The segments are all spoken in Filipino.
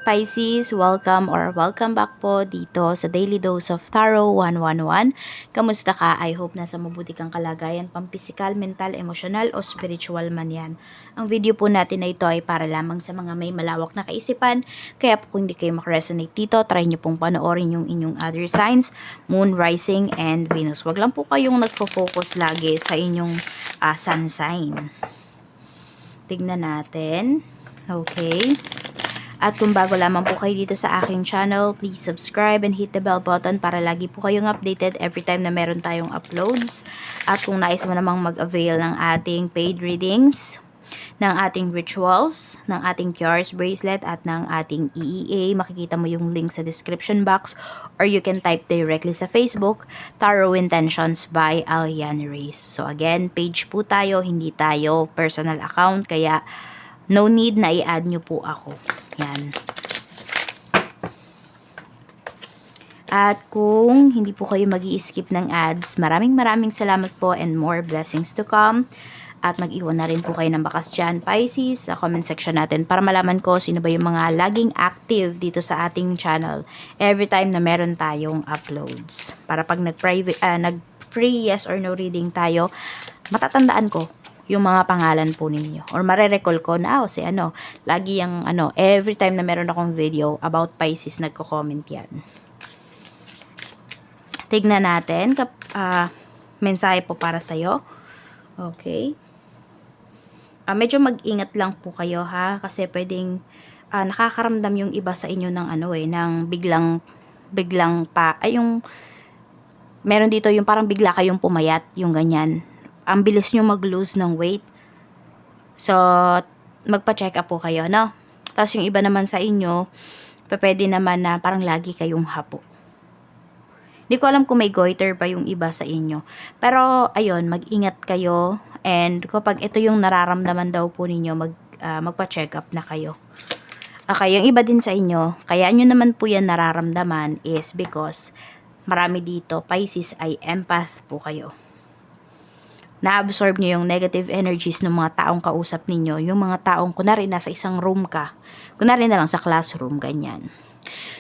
Pisces, welcome back po dito sa Daily Dose of Tarot 111. Kamusta ka? I hope nasa mabuti kang kalagayan, pampisikal, mental, emosyonal o spiritual man yan. Ang video po natin na ito ay para lamang sa mga may malawak na kaisipan, kaya po kung hindi kayo makaresonate dito, try nyo pong panoorin yung inyong other signs, Moon, Rising, and Venus. Wag lang po kayong nagfo-focus lagi sa inyong sun sign. Tignan natin. Okay. At kung bago lamang po kayo dito sa aking channel, please subscribe and hit the bell button para lagi po kayong updated every time na meron tayong uploads. At kung nais mo namang mag-avail ng ating paid readings, ng ating rituals, ng ating cures bracelet at ng ating EEA, makikita mo yung link sa description box or you can type directly sa Facebook, Tarot Intentions by Aliane Reyes. So again, page po tayo, hindi tayo personal account, kaya no need na i-add nyo po ako. Yan. At kung hindi po kayo mag-i-skip ng ads, maraming salamat po and more blessings to come. At mag-iwan na rin po kayo ng bakas dyan, Pisces, sa comment section natin para malaman ko sino ba yung mga laging active dito sa ating channel every time na meron tayong uploads. Para pag nag-free yes or no reading tayo, matatandaan ko yung mga pangalan po ninyo. Or marerecall ko na, si lagi yung every time na meron akong video about Pisces, nagko-comment yan. Tignan natin, mensahe po para sa'yo. Okay. Medyo mag-ingat lang po kayo ha, kasi pwedeng nakakaramdam yung iba sa inyo ng ng biglang yung meron dito yung parang bigla kayong pumayat, yung ganyan. Ang bilis nyo mag-lose ng weight. So, magpa-check up po kayo, no? Tapos yung iba naman sa inyo, pwede naman na parang lagi kayong hapo. Hindi ko alam kung may goiter pa yung iba sa inyo. Pero, ayun, mag-ingat kayo. And kapag ito yung nararamdaman daw po ninyo, magpa-check up na kayo. Okay, yung iba din sa inyo, kaya nyo naman po yan nararamdaman is because marami dito, Pisces, ay empath po kayo. Na-absorb nyo yung negative energies ng mga taong kausap ninyo. Yung mga taong, kunwari, nasa isang room ka. Kunwari na lang sa classroom, ganyan.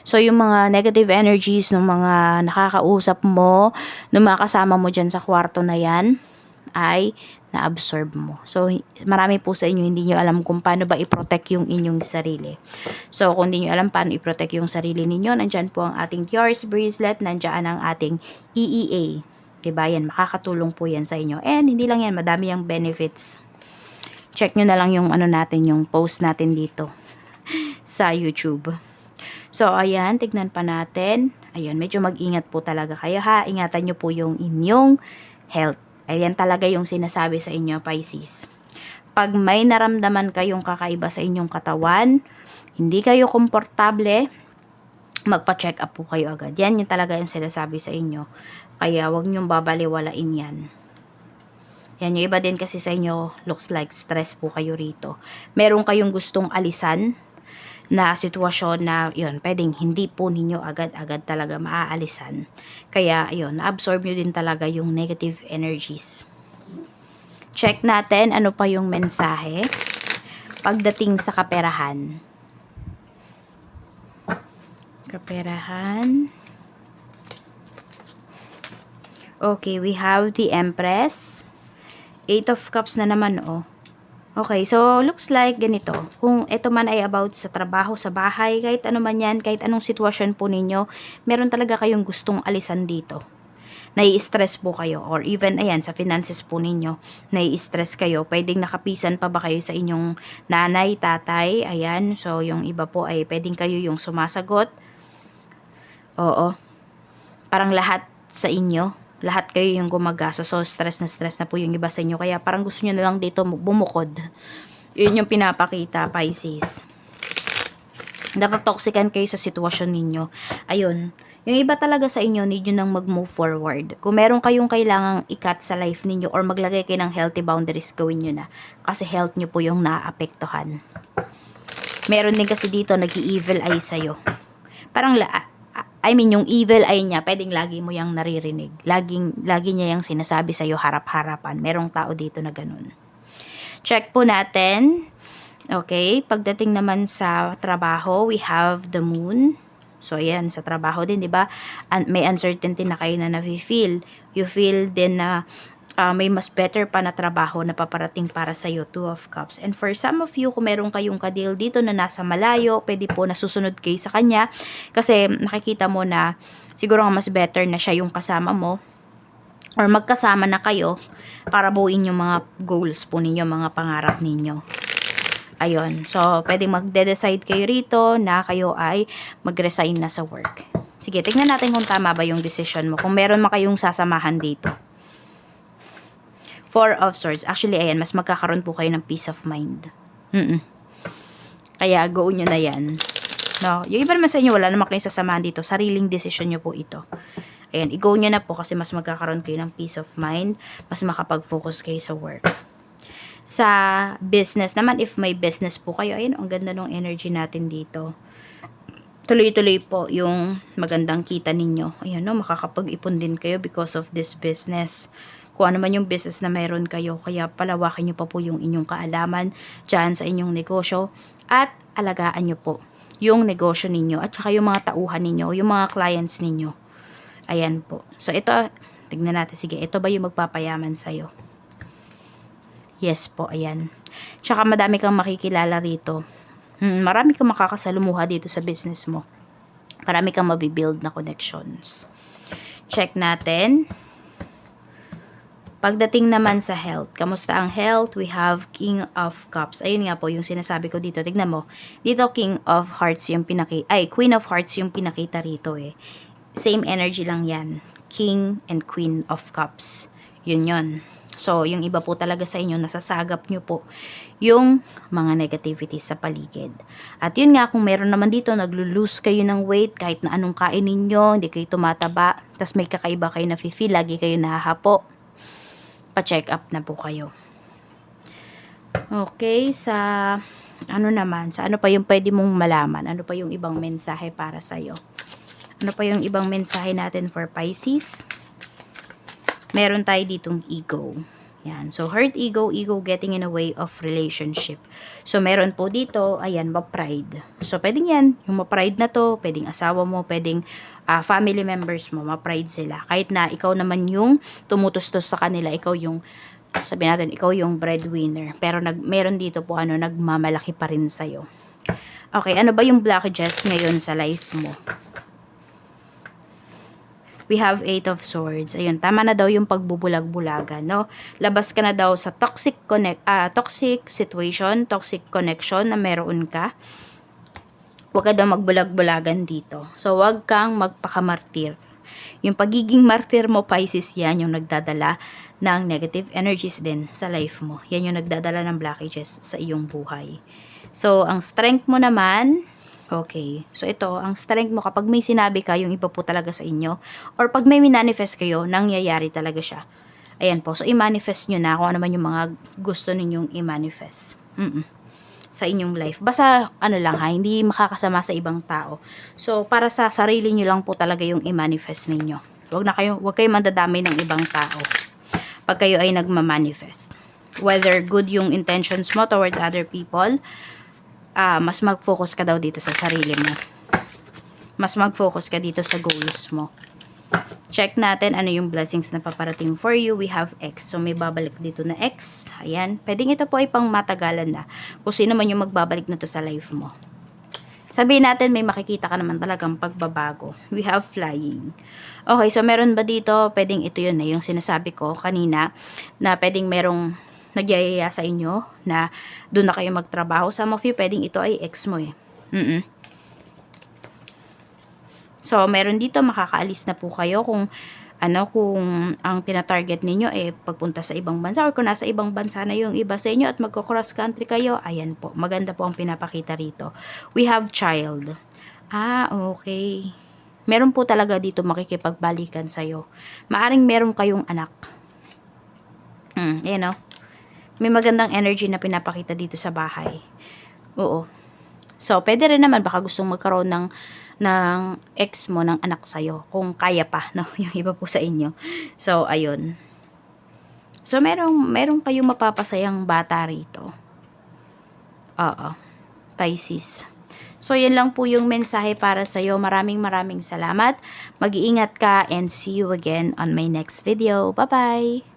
So, yung mga negative energies ng mga nakakausap mo, ng mga kasama mo dyan sa kwarto na yan, ay na-absorb mo. So, marami po sa inyo, hindi nyo alam kung paano ba i-protect yung inyong sarili. So, kung hindi nyo alam paano i-protect yung sarili ninyo, nandyan po ang ating cures bracelet, nandyan ang ating EEA. Diba yan, makakatulong po yan sa inyo. And hindi lang yan, madami yung benefits. Check nyo na lang yung natin, yung post natin dito sa YouTube. So, ayan, tignan pa natin. Ayan, medyo mag-ingat po talaga kayo ha. Ingatan nyo po yung inyong health. Ayan talaga yung sinasabi sa inyo, Pisces. Pag may naramdaman kayong kakaiba sa inyong katawan, hindi kayo komportable, magpa-check up po kayo agad. Yan yung talaga yung sinasabi sa inyo. Kaya wag niyong babaliwalain yan. Yan, yung iba din kasi sa inyo, looks like stress po kayo rito. Meron kayong gustong alisan na sitwasyon na yun, pwedeng hindi po ninyo agad-agad talaga maaalisan. Kaya yun, na-absorb nyo din talaga yung negative energies. Check natin ano pa yung mensahe pagdating sa kaperahan. Kaperahan. Okay, we have the Empress. 8 of Cups na naman, oh. Okay, so looks like ganito. Kung ito man ay about sa trabaho, sa bahay, kahit ano man yan, kahit anong sitwasyon po ninyo, meron talaga kayong gustong alisan dito. Nai-stress po kayo. Or even, ayan, sa finances po ninyo, nai-stress kayo. Pwedeng nakapisan pa ba kayo sa inyong nanay, tatay, ayan. So, yung iba po ay pwedeng kayo yung sumasagot. Oo. Parang lahat sa inyo. Lahat kayo yung gumagasa. So, stress na po yung iba sa inyo. Kaya parang gusto nyo na lang dito bumukod. Yun yung pinapakita, Pisces. Natatoxican kayo sa sitwasyon ninyo. Ayun. Yung iba talaga sa inyo, need nyo nang mag-move forward. Kung meron kayong kailangang i-cut sa life ninyo or maglagay kayo ng healthy boundaries, gawin nyo na. Kasi health nyo po yung naapektuhan. Meron din kasi dito, nag-i-evil eye sa'yo. Parang yung evil eye niya, pwedeng lagi mo yang naririnig. Lagi niya yung sinasabi sa'yo harap-harapan. Merong tao dito na ganun. Check po natin Okay, pagdating naman sa trabaho, we have the moon. So, ayan, sa trabaho din, di ba? May uncertainty na kayo na nafe-feel. You feel din na may mas better pa na trabaho na paparating para sa'yo, Two of Cups. And for some of you, kung meron kayong kadil dito na nasa malayo, pwede po nasusunod kayo sa kanya. Kasi nakikita mo na siguro nga mas better na siya yung kasama mo. Or magkasama na kayo para buuin yung mga goals po ninyo, mga pangarap ninyo. Ayun. So, pwedeng magde-decide kayo rito na kayo ay mag-resign na sa work. Sige, tingnan natin kung tama ba yung decision mo. Kung meron man kayong sasamahan dito. Four of Swords. Actually, ayan, mas magkakaroon po kayo ng peace of mind. Kaya, go nyo na yan. No? Yung iba naman sa inyo, wala naman kayong sasamahan dito. Sariling decision nyo po ito. Ayan, i-go nyo na po kasi mas magkakaroon kayo ng peace of mind. Mas makapag-focus kayo sa work. Sa business naman, if may business po kayo, ayun, ang ganda ng energy natin dito. Tuloy-tuloy po yung magandang kita ninyo. Ayun, no, makakapag-ipon din kayo because of this business. Kung ano man yung business na meron kayo, kaya palawakin nyo pa po yung inyong kaalaman dyan sa inyong negosyo at alagaan nyo po yung negosyo ninyo at saka yung mga tauhan ninyo, yung mga clients ninyo. Ayan po. So, ito, tignan natin. Sige, ito ba yung magpapayaman sa'yo? Yes po, ayan. Tsaka madami kang makikilala rito. Marami kang makakasalumuha dito sa business mo. Marami kang mabibuild na connections. Check natin. Pagdating naman sa health, kamusta ang health? We have King of Cups. Ayun nga po yung sinasabi ko dito. Tignan mo. Dito King of Hearts yung Queen of Hearts yung pinakita rito eh. Same energy lang yan. King and Queen of Cups. Yun. So, yung iba po talaga sa inyo, nasasagap nyo po yung mga negativities sa paligid. At yun nga, kung meron naman dito, naglo-lose kayo ng weight, kahit na anong kain ninyo, hindi kayo tumataba, tas may kakaiba kayo na feel, lagi kayo nahahapo, pa-check up na po kayo. Okay, sa ano pa yung pwede mong malaman? Ano pa yung ibang mensahe para sa'yo? Ano pa yung ibang mensahe natin for Pisces? Meron tayo ditong ego. Yan. So, hurt ego getting in a way of relationship. So, meron po dito, ayan, ma-pride. So, pwedeng yan. Yung ma-pride na to, pwedeng asawa mo, pwedeng family members mo, ma-pride sila. Kahit na ikaw naman yung tumutustos sa kanila, ikaw yung, sabihin natin, ikaw yung breadwinner. Pero, meron dito po, nagmamalaki pa rin sa'yo. Okay, ano ba yung blockages ngayon sa life mo? We have 8 of Swords. Ayun, tama na daw yung pagbubulag-bulagan, no? Labas ka na daw sa toxic situation, toxic connection na meron ka. Huwag ka daw magbulag-bulagan dito. So, huwag kang magpakamartir. Yung pagiging martir mo, Pisces, yan yung nagdadala ng negative energies din sa life mo. Yan yung nagdadala ng blockages sa iyong buhay. So, ang strength mo naman, okay. So, ito, ang strength mo, kapag may sinabi ka, yung iba po talaga sa inyo, or pag may minanifest kayo, nangyayari talaga siya. Ayan po. So, i-manifest nyo na kung ano man yung mga gusto ninyong i-manifest. Sa inyong life. Basta, lang ha, hindi makakasama sa ibang tao. So, para sa sarili nyo lang po talaga yung i-manifest ninyo. Huwag kayo mandadamay ng ibang tao. Pag kayo ay nagma-manifest. Whether good yung intentions mo towards other people, mas mag-focus ka daw dito sa sarili mo. Mas mag-focus ka dito sa goals mo. Check natin ano yung blessings na paparating for you. We have X. So, may babalik dito na X. Ayan. Pwedeng ito po ay pang matagalan na. Kung sino man yung magbabalik na to sa life mo. Sabihin natin, may makikita ka naman talagang pagbabago. We have flying. Okay, so meron ba dito? Pwedeng ito yun na yung sinasabi ko kanina na pwedeng merong nagyayaya sa inyo na doon na kayo magtrabaho. Some of you, pwedeng ito ay ex mo eh. So, meron dito, makakaalis na po kayo kung ang tina-target ninyo pagpunta sa ibang bansa or kung nasa ibang bansa na yung iba sa inyo at magko-cross country kayo, ayan po, maganda po ang pinapakita rito. We have child. Okay. Meron po talaga dito makikipagbalikan sa'yo. Maaring meron kayong anak. Ayan o. May magandang energy na pinapakita dito sa bahay. Oo. So, pwede rin naman, baka gustong magkaroon ng ex mo, ng anak sa'yo, kung kaya pa, no? Yung iba po sa inyo. So, ayun. So, merong kayong mapapasayang bata rito. Oo, Pisces. So, yan lang po yung mensahe para sa'yo. Maraming salamat. Mag-iingat ka and see you again on my next video. Bye-bye!